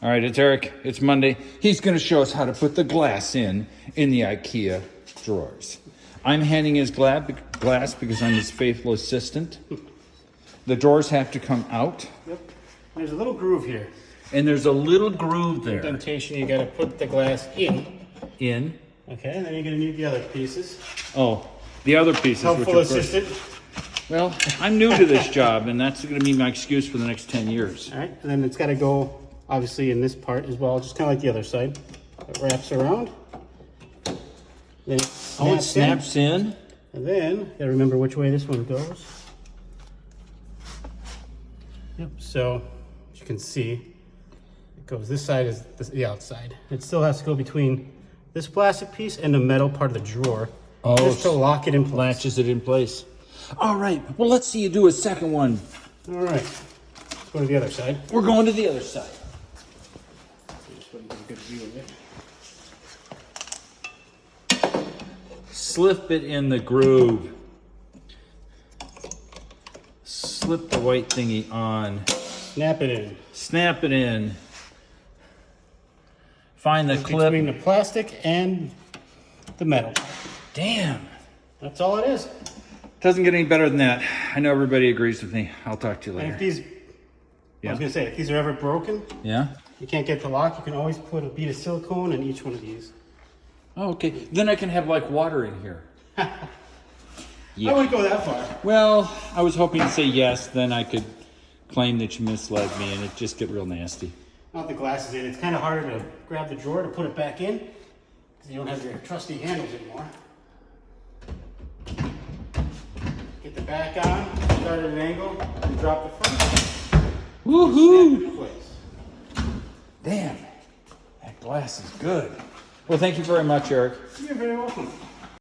All right, it's Eric. It's Monday. He's going to show us how to put the glass in the Ikea drawers. I'm handing his glass because I'm his faithful assistant. The drawers have to come out. Yep. There's a little groove here. And there's a little groove there. Indentation, you got to put the glass in. In. Okay, and then you're going to need the other pieces. Oh, the other pieces. Helpful which assistant. Well, I'm new to this job, and that's going to be my excuse for the next 10 years. All right, and then it's got to go, obviously, in this part as well, just kind of like the other side. It wraps around. Then it snaps in. And then, you got to remember which way this one goes. Yep, so, as you can see, it goes, this side is the outside. It still has to go between this plastic piece and the metal part of the drawer. Oh, just to lock it in place. Latches it in place. All right, well, let's see you do a second one. All right, let's go to the other side. We're going to the other side. Just want to get a good view of it. Slip it in the groove. Slip the white thingy on. Snap it in. Snap it in. Find the clip. Between the plastic and the metal. Damn. That's all it is. Doesn't get any better than that. I know everybody agrees with me. I'll talk to you And later. if these, I was gonna say, if these are ever broken, Yeah? you can't get the lock, you can always put a bead of silicone in each one of these. Oh, okay. Then I can have like water in here. I wouldn't go that far. Well, I was hoping to say yes, then I could claim that you misled me and it just get real nasty. Not the glasses in. It's kind of harder to grab the drawer to put it back in because you don't have your trusty handles anymore. Get the back on, start at an angle, and drop the front. Woohoo! Snap it in place. Damn, that glass is good. Well, thank you very much, Eric. You're very welcome.